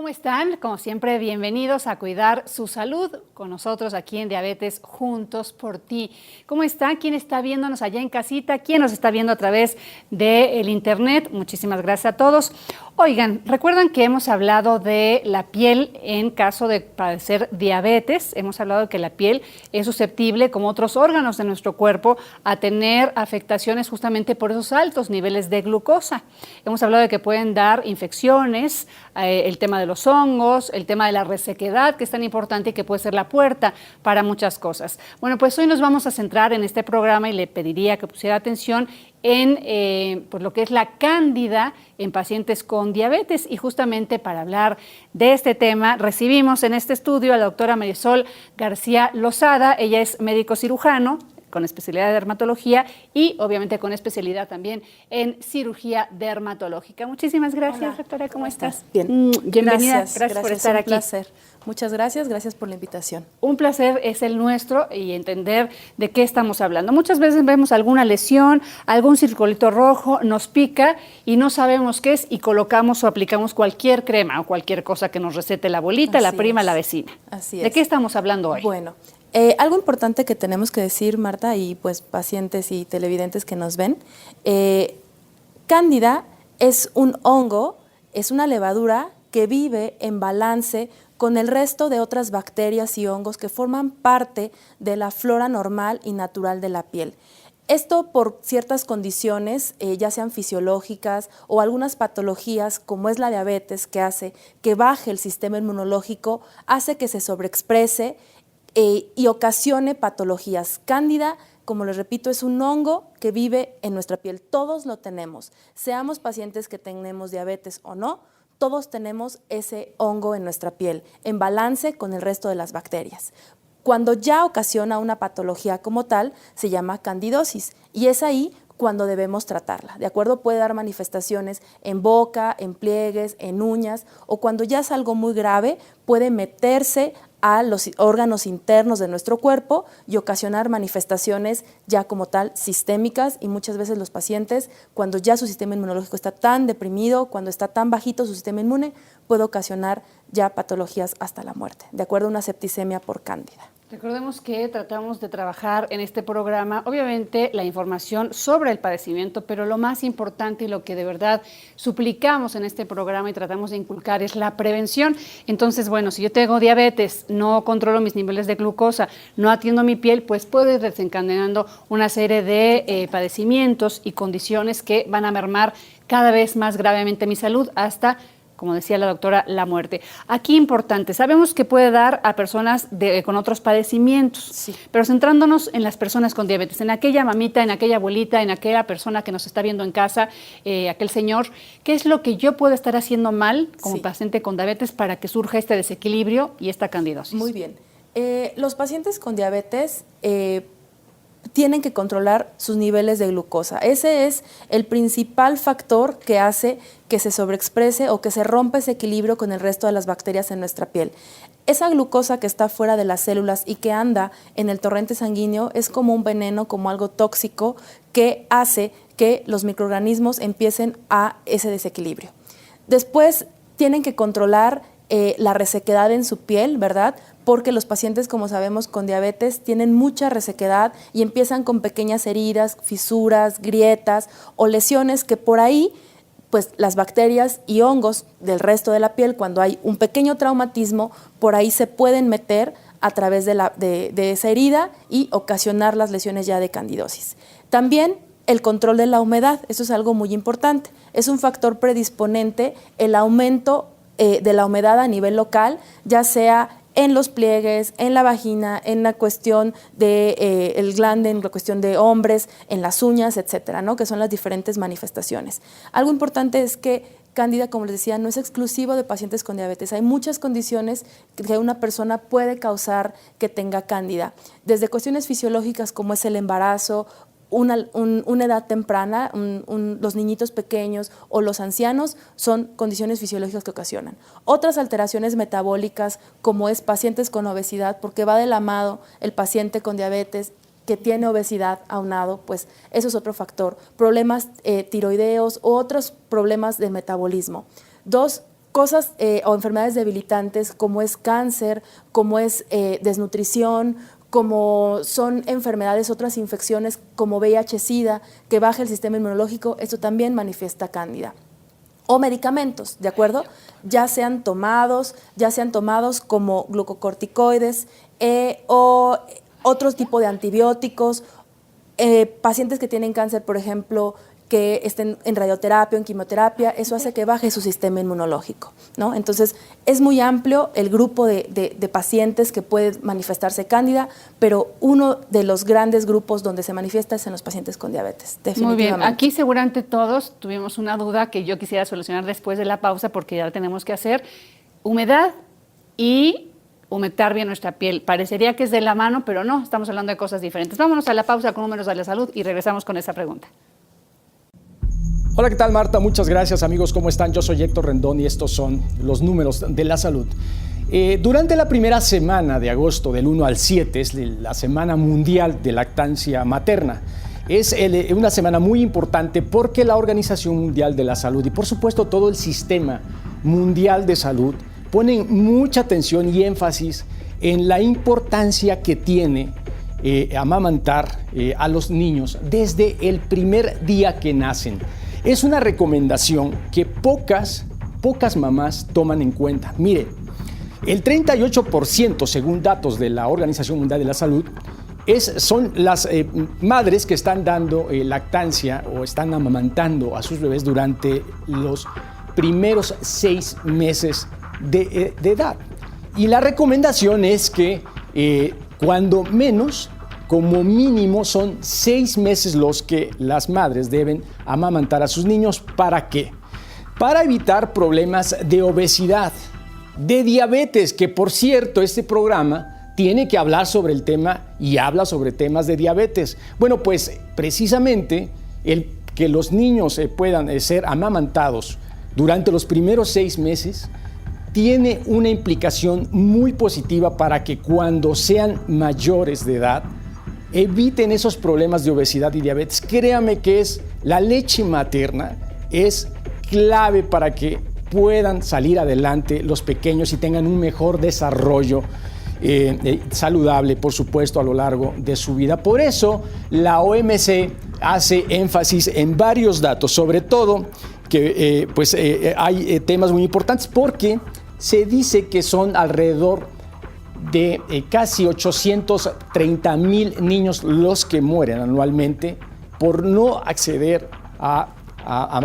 están? Como siempre, bienvenidos a Cuidar su Salud con nosotros aquí en Diabetes Juntos por Ti. ¿Cómo está? ¿Quién está viéndonos allá en casita? ¿Quién nos está viendo a través del internet? Muchísimas gracias a todos. Oigan, recuerdan que hemos hablado de la piel en caso de padecer diabetes. Hemos hablado de que la piel es susceptible, como otros órganos de nuestro cuerpo, a tener afectaciones justamente por esos altos niveles de glucosa. Hemos hablado de que pueden dar infecciones, el tema de los hongos, el tema de la resequedad, que es tan importante y que puede ser la puerta para muchas cosas. Bueno, pues hoy nos vamos a centrar en este programa y le pediría que pusiera atención en pues lo que es la cándida en pacientes con diabetes. Y justamente para hablar de este tema recibimos en este estudio a la doctora Marisol García Lozada. Ella es médico cirujano con especialidad de dermatología y obviamente con especialidad también en cirugía dermatológica. Muchísimas gracias. Hola, doctora, ¿cómo estás? Bien. Bienvenida, gracias por estar aquí. Un placer. Muchas gracias por la invitación. Un placer es el nuestro y entender de qué estamos hablando. Muchas veces vemos alguna lesión, algún circulito rojo, nos pica y no sabemos qué es y colocamos o aplicamos cualquier crema o cualquier cosa que nos recete la abuelita, la prima, la vecina. Así es. ¿De qué estamos hablando hoy? Bueno, algo importante que tenemos que decir, Marta, y pues pacientes y televidentes que nos ven, Cándida es un hongo, es una levadura que vive en balance con el resto de otras bacterias y hongos que forman parte de la flora normal y natural de la piel. Esto por ciertas condiciones, ya sean fisiológicas o algunas patologías, como es la diabetes, que hace que baje el sistema inmunológico, hace que se sobreexprese y ocasione patologías. Cándida, como les repito, es un hongo que vive en nuestra piel. Todos lo tenemos, seamos pacientes que tenemos diabetes o no, todos tenemos ese hongo en nuestra piel, en balance con el resto de las bacterias. Cuando ya ocasiona una patología como tal, se llama candidosis y es ahí cuando debemos tratarla. ¿De acuerdo? Puede dar manifestaciones en boca, en pliegues, en uñas, o cuando ya es algo muy grave, puede meterse a los órganos internos de nuestro cuerpo y ocasionar manifestaciones ya como tal sistémicas, y muchas veces los pacientes, cuando ya su sistema inmunológico está tan deprimido, cuando está tan bajito su sistema inmune, puede ocasionar ya patologías hasta la muerte, de acuerdo a una septicemia por cándida. Recordemos que tratamos de trabajar en este programa, obviamente, la información sobre el padecimiento, pero lo más importante y lo que de verdad suplicamos en este programa y tratamos de inculcar es la prevención. Entonces, bueno, si yo tengo diabetes, no controlo mis niveles de glucosa, no atiendo mi piel, pues puedo ir desencadenando una serie de padecimientos y condiciones que van a mermar cada vez más gravemente mi salud hasta, como decía la doctora, la muerte. Aquí importante, sabemos que puede dar a personas con otros padecimientos, sí, pero centrándonos en las personas con diabetes, en aquella mamita, en aquella abuelita, en aquella persona que nos está viendo en casa, aquel señor, ¿qué es lo que yo puedo estar haciendo mal como paciente con diabetes para que surja este desequilibrio y esta candidosis? Muy bien. Los pacientes con diabetes tienen que controlar sus niveles de glucosa. Ese es el principal factor que hace que se sobreexprese o que se rompa ese equilibrio con el resto de las bacterias en nuestra piel. Esa glucosa que está fuera de las células y que anda en el torrente sanguíneo es como un veneno, como algo tóxico que hace que los microorganismos empiecen a ese desequilibrio. Después tienen que controlar la resequedad en su piel, ¿verdad? Porque los pacientes, como sabemos, con diabetes tienen mucha resequedad y empiezan con pequeñas heridas, fisuras, grietas o lesiones que por ahí, pues las bacterias y hongos del resto de la piel, cuando hay un pequeño traumatismo, por ahí se pueden meter a través de esa herida y ocasionar las lesiones ya de candidosis. También el control de la humedad, eso es algo muy importante. Es un factor predisponente el aumento de la humedad a nivel local, ya sea en los pliegues, en la vagina, en la cuestión de el glande, en la cuestión de hombres, en las uñas, etcétera, ¿no? Que son las diferentes manifestaciones. Algo importante es que cándida, como les decía, no es exclusivo de pacientes con diabetes. Hay muchas condiciones que una persona puede causar que tenga cándida, desde cuestiones fisiológicas como es el embarazo, una edad temprana, los niñitos pequeños o los ancianos son condiciones fisiológicas que ocasionan. Otras alteraciones metabólicas, como es pacientes con obesidad, porque va de la mano el paciente con diabetes que tiene obesidad aunado, pues eso es otro factor. Problemas tiroideos o otros problemas de metabolismo. Dos, cosas o enfermedades debilitantes como es cáncer, como es desnutrición, como son enfermedades, otras infecciones como VIH-Sida, que baja el sistema inmunológico, esto también manifiesta cándida. O medicamentos, ¿de acuerdo? Ya sean tomados como glucocorticoides o otro tipo de antibióticos, pacientes que tienen cáncer, por ejemplo, que estén en radioterapia, en quimioterapia, eso hace que baje su sistema inmunológico, ¿no? Entonces, es muy amplio el grupo de pacientes que puede manifestarse cándida, pero uno de los grandes grupos donde se manifiesta es en los pacientes con diabetes, definitivamente. Muy bien, aquí seguramente todos tuvimos una duda que yo quisiera solucionar después de la pausa porque ya la tenemos que hacer. Humedad y humectar bien nuestra piel. Parecería que es de la mano, pero no, estamos hablando de cosas diferentes. Vámonos a la pausa con Números de la Salud y regresamos con esa pregunta. Hola, ¿qué tal, Marta? Muchas gracias, amigos. ¿Cómo están? Yo soy Héctor Rendón y estos son los Números de la Salud. Durante la primera semana de agosto, del 1 al 7, es la Semana Mundial de Lactancia Materna. Es una semana muy importante porque la Organización Mundial de la Salud y, por supuesto, todo el Sistema Mundial de Salud ponen mucha atención y énfasis en la importancia que tiene amamantar a los niños desde el primer día que nacen. Es una recomendación que pocas mamás toman en cuenta. Mire, el 38%, según datos de la Organización Mundial de la Salud, son las madres que están dando lactancia o están amamantando a sus bebés durante los primeros 6 meses de edad. Y la recomendación es que cuando menos, como mínimo, son 6 meses los que las madres deben amamantar a sus niños. ¿Para qué? Para evitar problemas de obesidad, de diabetes, que por cierto, este programa tiene que hablar sobre el tema y habla sobre temas de diabetes. Bueno, pues precisamente el que los niños puedan ser amamantados durante los primeros 6 meses tiene una implicación muy positiva para que cuando sean mayores de edad eviten esos problemas de obesidad y diabetes. Créame que la leche materna es clave para que puedan salir adelante los pequeños y tengan un mejor desarrollo saludable, por supuesto, a lo largo de su vida. Por eso la OMC hace énfasis en varios datos, sobre todo que hay temas muy importantes porque se dice que son alrededor de casi 830,000 niños los que mueren anualmente por no acceder a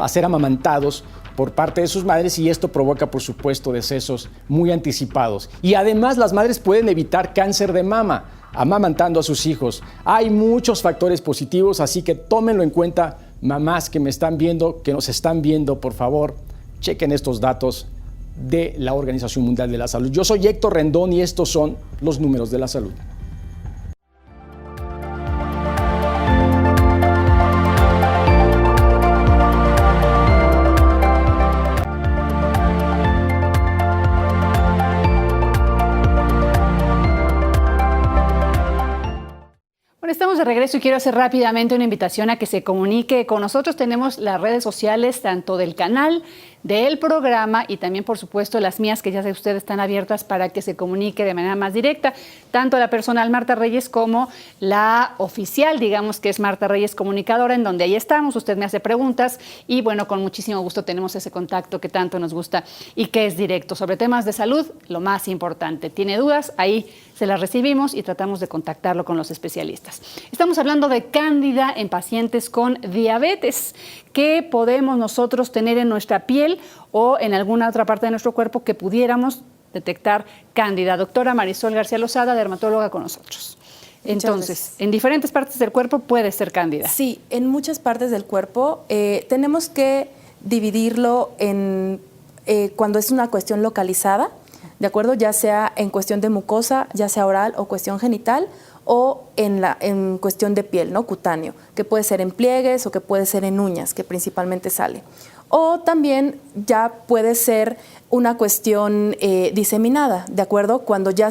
ser amamantados por parte de sus madres, y esto provoca, por supuesto, decesos muy anticipados. Y además las madres pueden evitar cáncer de mama amamantando a sus hijos. Hay muchos factores positivos, así que tómenlo en cuenta, mamás que me están viendo, que nos están viendo, por favor, chequen estos datos de la Organización Mundial de la Salud. Yo soy Héctor Rendón y estos son los Números de la Salud. Bueno, estamos de regreso y quiero hacer rápidamente una invitación a que se comunique con nosotros. Tenemos las redes sociales tanto del canal, del programa y también, por supuesto, las mías, que ya sé ustedes están abiertas para que se comunique de manera más directa, tanto la personal Marta Reyes como la oficial, digamos que es Marta Reyes Comunicadora, en donde ahí estamos, usted me hace preguntas y bueno, con muchísimo gusto tenemos ese contacto que tanto nos gusta y que es directo. Sobre temas de salud, lo más importante. ¿Tiene dudas? Ahí se las recibimos y tratamos de contactarlo con los especialistas. Estamos hablando de cándida en pacientes con diabetes. ¿Qué podemos nosotros tener en nuestra piel o en alguna otra parte de nuestro cuerpo que pudiéramos detectar cándida? Doctora Marisol García Lozada, dermatóloga, con nosotros. Entonces, en diferentes partes del cuerpo puede ser cándida. Sí, en muchas partes del cuerpo. Tenemos que dividirlo en cuando es una cuestión localizada, ¿de acuerdo? Ya sea en cuestión de mucosa, ya sea oral o cuestión genital, o en cuestión de piel, ¿no? Cutáneo, que puede ser en pliegues o que puede ser en uñas, que principalmente sale. O también ya puede ser una cuestión diseminada, ¿de acuerdo? Cuando ya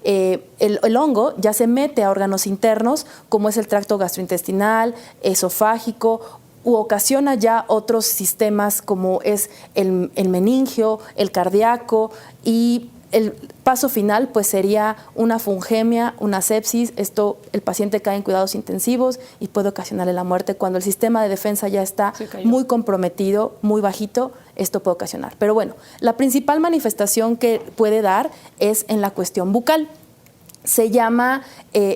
el hongo ya se mete a órganos internos, como es el tracto gastrointestinal, esofágico, u ocasiona ya otros sistemas como es el meningio, el cardíaco, y el paso final pues sería una fungemia, una sepsis. Esto, el paciente cae en cuidados intensivos y puede ocasionarle la muerte. Cuando el sistema de defensa ya está muy comprometido, muy bajito, esto puede ocasionar. Pero bueno, la principal manifestación que puede dar es en la cuestión bucal. Se llama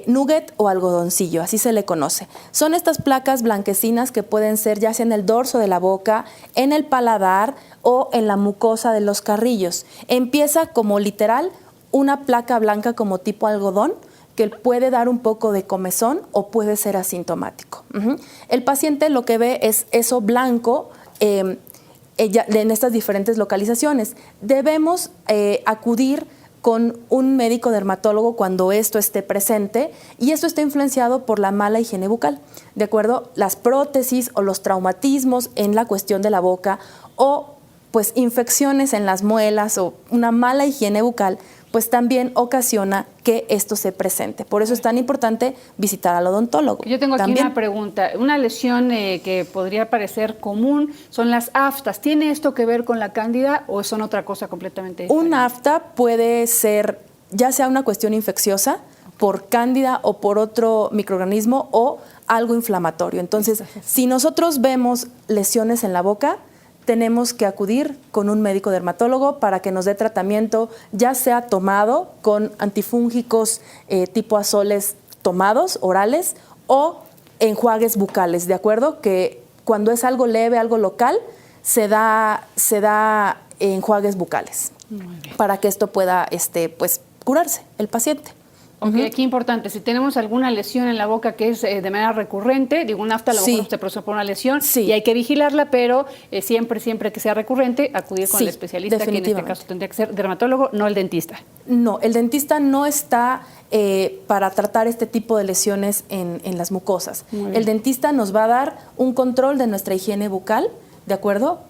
nugget o algodoncillo, así se le conoce. Son estas placas blanquecinas que pueden ser ya sea en el dorso de la boca, en el paladar o en la mucosa de los carrillos. Empieza como literal una placa blanca como tipo algodón, que puede dar un poco de comezón o puede ser asintomático. El paciente lo que ve es eso blanco en estas diferentes localizaciones. Debemos acudir con un médico dermatólogo cuando esto esté presente, y esto está influenciado por la mala higiene bucal, ¿de acuerdo? Las prótesis o los traumatismos en la cuestión de la boca, o pues infecciones en las muelas o una mala higiene bucal, pues también ocasiona que esto se presente. Por eso es tan importante visitar al odontólogo. Yo tengo aquí también una pregunta. Una lesión que podría parecer común son las aftas. ¿Tiene esto que ver con la cándida o son otra cosa completamente diferente? Un afta puede ser ya sea una cuestión infecciosa por cándida o por otro microorganismo o algo inflamatorio. Entonces, si nosotros vemos lesiones en la boca, tenemos que acudir con un médico dermatólogo para que nos dé tratamiento, ya sea tomado con antifúngicos tipo azoles tomados, orales, o enjuagues bucales, ¿de acuerdo? Que cuando es algo leve, algo local, se da enjuagues bucales para que esto pueda pues, curarse el paciente. Ok, aquí importante, si tenemos alguna lesión en la boca que es de manera recurrente, digo, un afta a lo mejor se produce por una lesión y hay que vigilarla, pero siempre que sea recurrente, acudir con el especialista, que en este caso tendría que ser dermatólogo, no el dentista. No, el dentista no está para tratar este tipo de lesiones en las mucosas. El dentista nos va a dar un control de nuestra higiene bucal, ¿de acuerdo?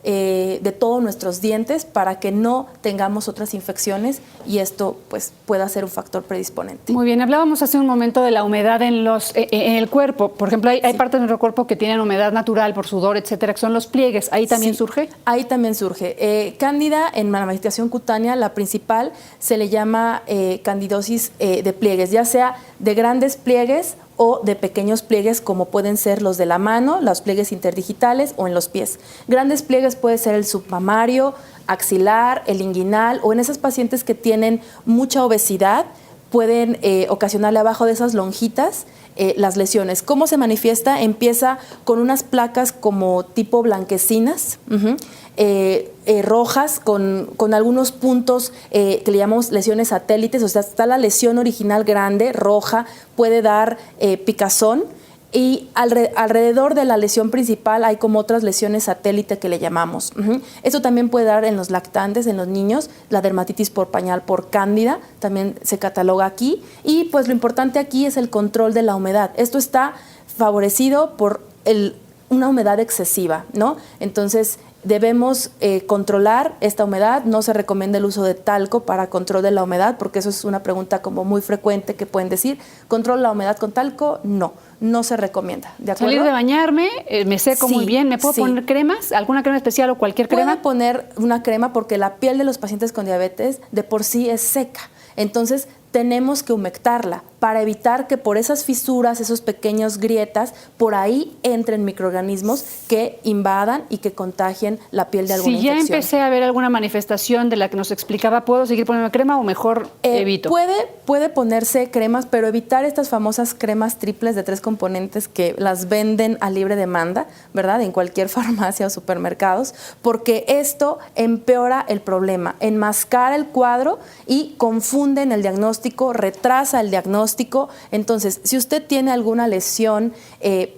De todos nuestros dientes, para que no tengamos otras infecciones y esto pues pueda ser un factor predisponente. Muy bien, hablábamos hace un momento de la humedad en el cuerpo. Por ejemplo, hay partes de nuestro cuerpo que tienen humedad natural por sudor, etcétera, que son los pliegues. ¿Ahí también surge? Ahí también surge. Cándida en manifestación cutánea, la principal se le llama candidosis de pliegues, ya sea de grandes pliegues o de pequeños pliegues, como pueden ser los de la mano, los pliegues interdigitales o en los pies. Grandes pliegues puede ser el submamario, axilar, el inguinal, o en esas pacientes que tienen mucha obesidad, pueden ocasionarle abajo de esas lonjitas las lesiones. ¿Cómo se manifiesta? Empieza con unas placas como tipo blanquecinas, rojas, con algunos puntos que le llamamos lesiones satélites. O sea, está la lesión original grande, roja, puede dar picazón, y alrededor de la lesión principal hay como otras lesiones satélite que le llamamos. Eso también puede dar en los lactantes, en los niños, la dermatitis por pañal por cándida, también se cataloga aquí. Y pues lo importante aquí es el control de la humedad. Esto está favorecido por una humedad excesiva, ¿no? Entonces debemos controlar esta humedad. No se recomienda el uso de talco para control de la humedad, porque eso es una pregunta como muy frecuente que pueden decir. ¿Controlo la humedad con talco? No se recomienda. ¿De acuerdo? Salir de bañarme, me seco muy bien. ¿Me puedo poner cremas? ¿Alguna crema especial o cualquier crema? Puedo poner una crema porque la piel de los pacientes con diabetes de por sí es seca. Entonces tenemos que humectarla para evitar que por esas fisuras, esos pequeños grietas, por ahí entren microorganismos que invadan y que contagien la piel de alguna infección. Si ya empecé a ver alguna manifestación de la que nos explicaba, ¿puedo seguir poniendo crema o mejor evito? Puede ponerse cremas, pero evitar estas famosas cremas triples de 3 componentes que las venden a libre demanda, ¿verdad? En cualquier farmacia o supermercados, porque esto empeora el problema, enmascara el cuadro y confunde en el diagnóstico, retrasa el diagnóstico. Entonces, si usted tiene alguna lesión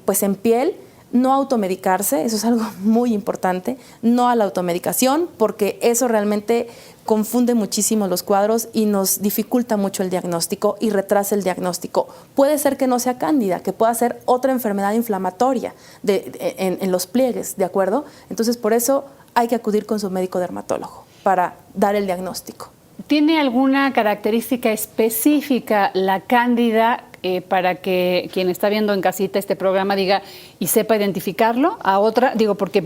pues en piel, no automedicarse, eso es algo muy importante, no a la automedicación, porque eso realmente confunde muchísimo los cuadros y nos dificulta mucho el diagnóstico y retrasa el diagnóstico. Puede ser que no sea cándida, que pueda ser otra enfermedad inflamatoria en los pliegues, ¿de acuerdo? Entonces, por eso hay que acudir con su médico dermatólogo para dar el diagnóstico. ¿Tiene alguna característica específica la cándida para que quien está viendo en casita este programa diga y sepa identificarlo a otra? Digo, porque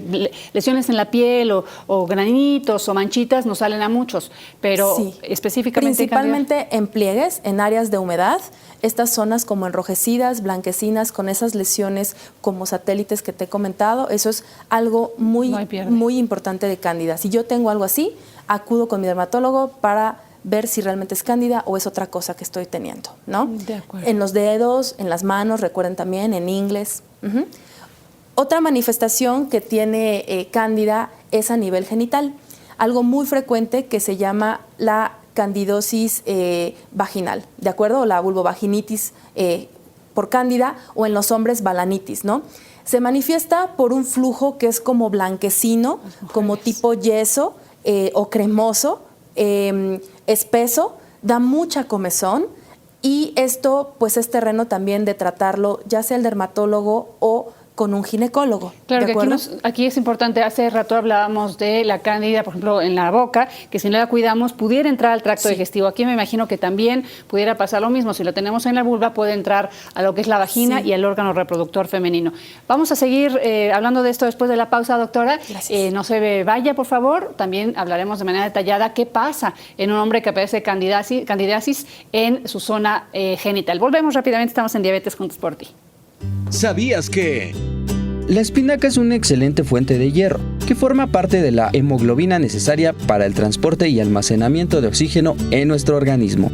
lesiones en la piel o granitos o manchitas nos salen a muchos, pero Sí. específicamente Principalmente en pliegues, en áreas de humedad, estas zonas como enrojecidas, blanquecinas, con esas lesiones como satélites que te he comentado, eso es algo muy, No hay pierde. muy importante de cándida. Si yo tengo algo así, acudo con mi dermatólogo para ver si realmente es cándida o es otra cosa que estoy teniendo, ¿no? De acuerdo. En los dedos, en las manos, recuerden también, en ingles. Ujú. Otra manifestación que tiene cándida es a nivel genital. Algo muy frecuente que se llama la candidosis vaginal, ¿de acuerdo? O la vulvovaginitis por cándida, o en los hombres balanitis, ¿no? Se manifiesta por un flujo que es como blanquecino, como tipo yeso o cremoso, espeso, da mucha comezón, y esto pues es terreno también de tratarlo ya sea el dermatólogo o con un ginecólogo. Claro, ¿de que acuerdo? aquí es importante, hace rato hablábamos de la cándida, por ejemplo, en la boca, que si no la cuidamos pudiera entrar al tracto digestivo. Aquí me imagino que también pudiera pasar lo mismo. Si lo tenemos en la vulva, puede entrar a lo que es la vagina y al órgano reproductor femenino. Vamos a seguir hablando de esto después de la pausa, doctora. Gracias. No se vaya, por favor. También hablaremos de manera detallada qué pasa en un hombre que padece candidiasis en su zona genital. Volvemos rápidamente, estamos en Diabetes Juntos por Ti. ¿Sabías que? La espinaca es una excelente fuente de hierro, que forma parte de la hemoglobina necesaria para el transporte y almacenamiento de oxígeno en nuestro organismo.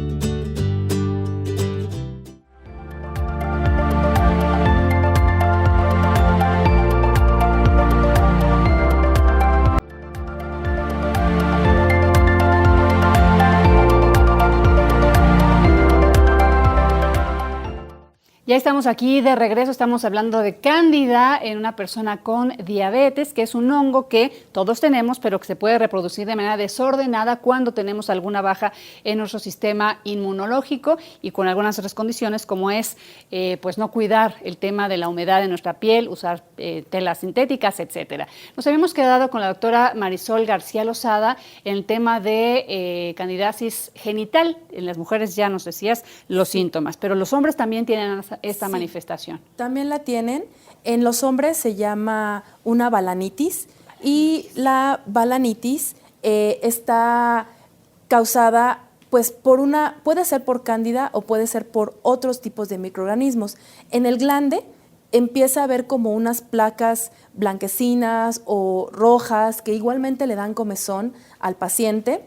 Ya estamos aquí de regreso, estamos hablando de cándida en una persona con diabetes, que es un hongo que todos tenemos, pero que se puede reproducir de manera desordenada cuando tenemos alguna baja en nuestro sistema inmunológico y con algunas otras condiciones como es pues no cuidar el tema de la humedad de nuestra piel, usar telas sintéticas, etcétera. Nos habíamos quedado con la doctora Marisol García Lozada en el tema de candidiasis genital. En las mujeres ya nos decías los síntomas, pero los hombres también tienen esta manifestación. También la tienen. En los hombres se llama una balanitis, y la balanitis está causada pues puede ser por cándida o puede ser por otros tipos de microorganismos. En el glande empieza a haber como unas placas blanquecinas o rojas que igualmente le dan comezón al paciente.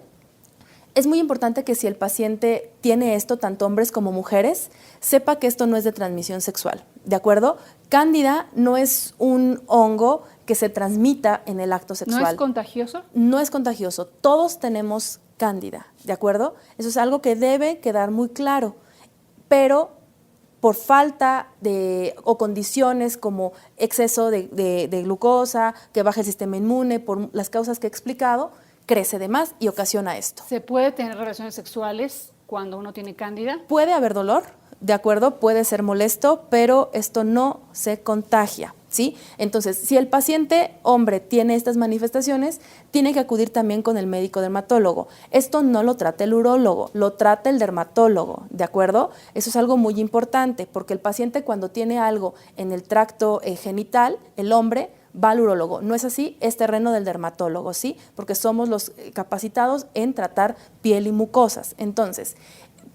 Es muy importante que si el paciente tiene esto, tanto hombres como mujeres, sepa que esto no es de transmisión sexual, ¿de acuerdo? Cándida no es un hongo que se transmita en el acto sexual. ¿No es contagioso? No es contagioso. Todos tenemos cándida, ¿de acuerdo? Eso es algo que debe quedar muy claro. Pero por falta o condiciones como exceso de glucosa, que baja el sistema inmune, por las causas que he explicado, crece de más y ocasiona esto. ¿Se puede tener relaciones sexuales cuando uno tiene cándida? Puede haber dolor, ¿de acuerdo? Puede ser molesto, pero esto no se contagia, ¿sí? Entonces, si el paciente hombre tiene estas manifestaciones, tiene que acudir también con el médico dermatólogo. Esto no lo trata el urólogo, lo trata el dermatólogo, ¿de acuerdo? Eso es algo muy importante, porque el paciente cuando tiene algo en el tracto genital, el hombre va al urólogo. No es así, es terreno del dermatólogo, ¿sí? Porque somos los capacitados en tratar piel y mucosas. Entonces,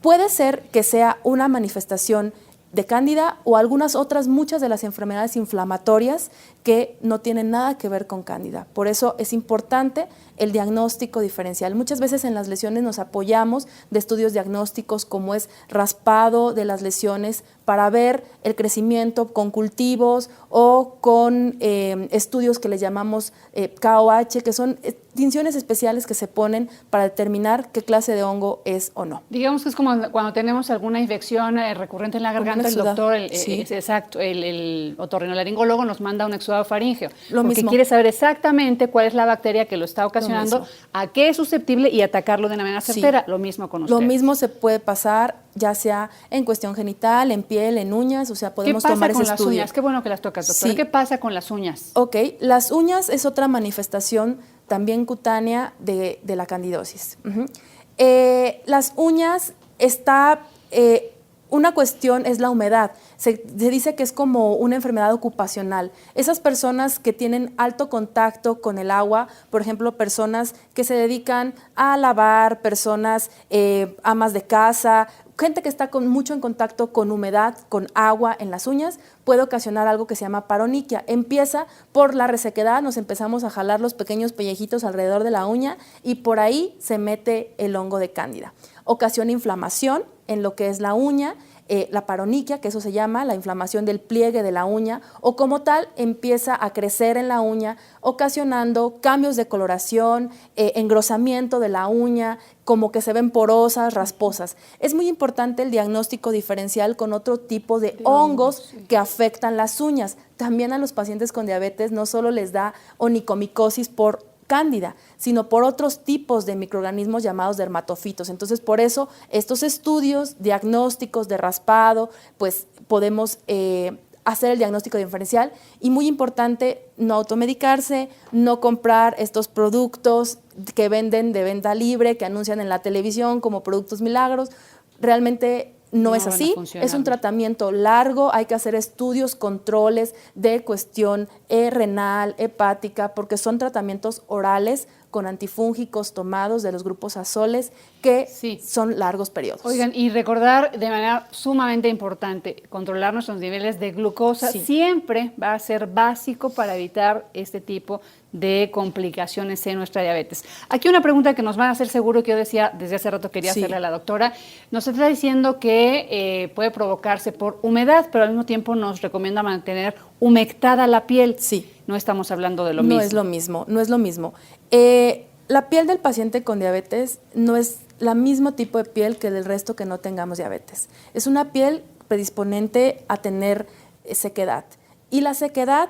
puede ser que sea una manifestación de cándida o algunas otras, muchas de las enfermedades inflamatorias que no tienen nada que ver con cándida. Por eso es importante el diagnóstico diferencial. Muchas veces en las lesiones nos apoyamos de estudios diagnósticos como es raspado de las lesiones para ver el crecimiento con cultivos o con estudios que le llamamos KOH, que son tinciones especiales que se ponen para determinar qué clase de hongo es o no. Digamos que es como cuando tenemos alguna infección recurrente en la garganta, el doctor, el otorrinolaringólogo nos manda un exudado faríngeo, Lo porque mismo. quiere saber exactamente cuál es la bacteria que lo está ocasionando, a qué es susceptible y atacarlo de una manera certera. Lo mismo con ustedes. Lo mismo se puede pasar ya sea en cuestión genital, en piel, en uñas, o sea, podemos tomar ese ¿Qué pasa con las estudio. uñas? Qué bueno que las tocas, doctora. Sí. ¿Qué pasa con las uñas? Ok, las uñas es otra manifestación también cutánea de la candidosis. Las uñas está una cuestión es la humedad. Se dice que es como una enfermedad ocupacional. Esas personas que tienen alto contacto con el agua, por ejemplo, personas que se dedican a lavar, personas amas de casa, gente que está mucho en contacto con humedad, con agua en las uñas, puede ocasionar algo que se llama paronychia. Empieza por la resequedad, nos empezamos a jalar los pequeños pellejitos alrededor de la uña y por ahí se mete el hongo de cándida. Ocasiona inflamación en lo que es la uña, la paronychia, que eso se llama, la inflamación del pliegue de la uña, o como tal empieza a crecer en la uña, ocasionando cambios de coloración, engrosamiento de la uña, como que se ven porosas, rasposas. Es muy importante el diagnóstico diferencial con otro tipo de hongos que afectan las uñas. También a los pacientes con diabetes no solo les da onicomicosis por cándida, sino por otros tipos de microorganismos llamados dermatofitos. Entonces, por eso, estos estudios diagnósticos de raspado, pues podemos hacer el diagnóstico diferencial y muy importante, no automedicarse, no comprar estos productos que venden de venta libre, que anuncian en la televisión como productos milagros. Realmente no es así, es un tratamiento largo, hay que hacer estudios, controles de cuestión renal, hepática, porque son tratamientos orales con antifúngicos tomados de los grupos azoles que son largos periodos. Oigan, y recordar de manera sumamente importante, controlar nuestros niveles de glucosa siempre va a ser básico para evitar este tipo de complicaciones en nuestra diabetes. Aquí una pregunta que nos van a hacer seguro, que yo decía desde hace rato quería hacerle a la doctora. Nos está diciendo que puede provocarse por humedad, pero al mismo tiempo nos recomienda mantener humectada la piel. Sí. No estamos hablando de lo mismo. No es lo mismo, no es lo mismo. La piel del paciente con diabetes no es el mismo tipo de piel que del resto que no tengamos diabetes. Es una piel predisponente a tener sequedad. Y la sequedad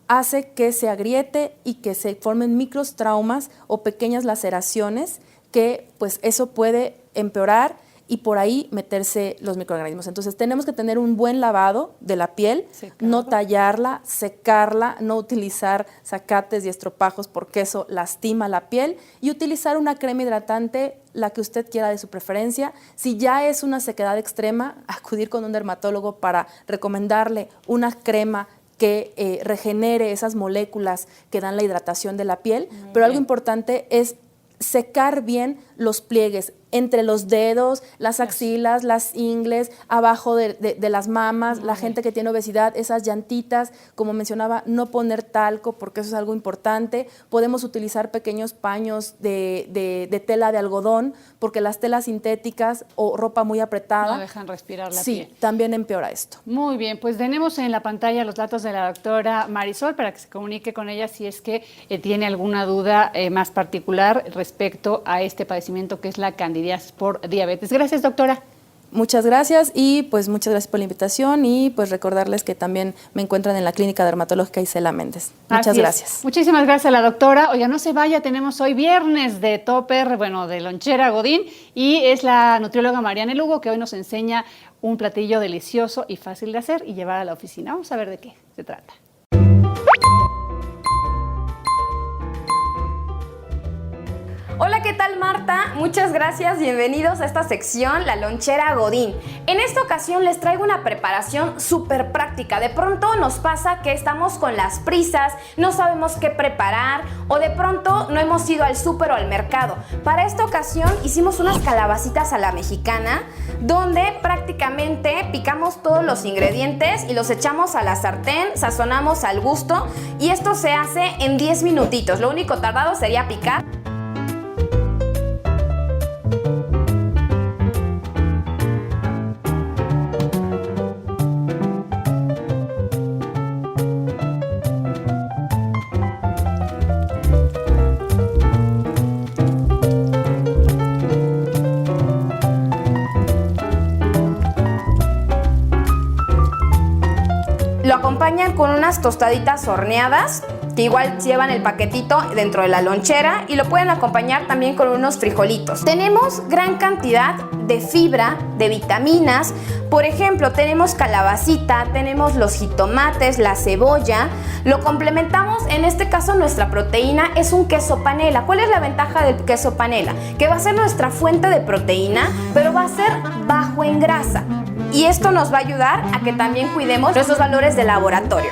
hace que se agriete y que se formen micros traumas o pequeñas laceraciones que pues eso puede empeorar y por ahí meterse los microorganismos. Entonces tenemos que tener un buen lavado de la piel, no tallarla, secarla, no utilizar zacates y estropajos porque eso lastima la piel y utilizar una crema hidratante, la que usted quiera de su preferencia. Si ya es una sequedad extrema, acudir con un dermatólogo para recomendarle una crema que regenere esas moléculas que dan la hidratación de la piel. Pero algo importante es secar bien los pliegues entre los dedos, las axilas, las ingles, abajo de las mamas, la gente que tiene obesidad, esas llantitas, como mencionaba, no poner talco porque eso es algo importante. Podemos utilizar pequeños paños de tela de algodón porque las telas sintéticas o ropa muy apretada no dejan respirar la piel. Sí, también empeora esto. Muy bien, pues tenemos en la pantalla los datos de la doctora Marisol para que se comunique con ella si es que tiene alguna duda más particular respecto a este padecimiento que es la candidiasis por diabetes. Gracias, doctora. Muchas gracias y pues muchas gracias por la invitación y pues recordarles que también me encuentran en la Clínica Dermatológica Isela Méndez. Muchas gracias. Muchísimas gracias a la doctora. Oiga, no se vaya, tenemos hoy viernes de topper, de lonchera Godín y es la nutrióloga Mariana Lugo que hoy nos enseña un platillo delicioso y fácil de hacer y llevar a la oficina. Vamos a ver de qué se trata. Hola, ¿qué tal, Marta? Muchas gracias, bienvenidos a esta sección, La Lonchera Godín. En esta ocasión les traigo una preparación súper práctica. De pronto nos pasa que estamos con las prisas, no sabemos qué preparar o de pronto no hemos ido al súper o al mercado. Para esta ocasión hicimos unas calabacitas a la mexicana, donde prácticamente picamos todos los ingredientes y los echamos a la sartén, sazonamos al gusto y esto se hace en 10 minutitos. Lo único tardado sería picar. Lo acompañan con unas tostaditas horneadas que igual llevan el paquetito dentro de la lonchera y lo pueden acompañar también con unos frijolitos. Tenemos gran cantidad de fibra, de vitaminas. Por ejemplo, tenemos calabacita, tenemos los jitomates, la cebolla. Lo complementamos, en este caso nuestra proteína es un queso panela. ¿Cuál es la ventaja del queso panela? Que va a ser nuestra fuente de proteína, pero va a ser bajo en grasa. y esto nos va a ayudar a que también cuidemos nuestros valores de laboratorio.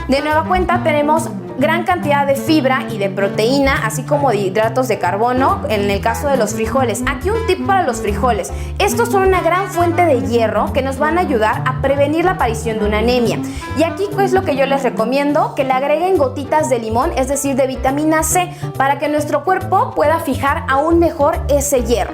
De nueva cuenta tenemos gran cantidad de fibra y de proteína, así como de hidratos de carbono en el caso de los frijoles. Aquí un tip para los frijoles. Estos son una gran fuente de hierro que nos van a ayudar a prevenir la aparición de una anemia. Y aquí es lo que yo les recomiendo, que le agreguen gotitas de limón, es decir, de vitamina C, para que nuestro cuerpo pueda fijar aún mejor ese hierro.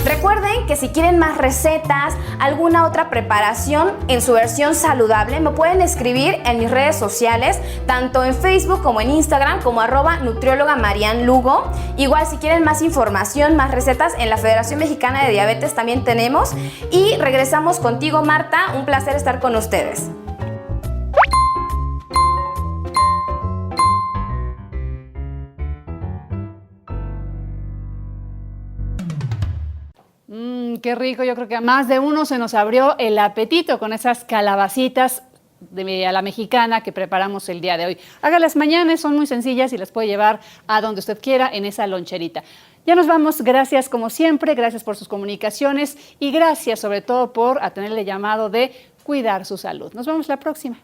Recuerden que si quieren más recetas, alguna otra preparación en su versión saludable, me pueden escribir en mis redes sociales, tanto en Facebook como en Instagram, como @nutrióloga_marianlugo. Igual si quieren más información, más recetas, en la Federación Mexicana de Diabetes también tenemos. Y regresamos contigo, Marta, un placer estar con ustedes. Qué rico, yo creo que a más de uno se nos abrió el apetito con esas calabacitas a la mexicana que preparamos el día de hoy. Hágalas mañana, son muy sencillas y las puede llevar a donde usted quiera en esa loncherita. Ya nos vamos, gracias como siempre, gracias por sus comunicaciones y gracias sobre todo por atenerle llamado de cuidar su salud. Nos vemos la próxima.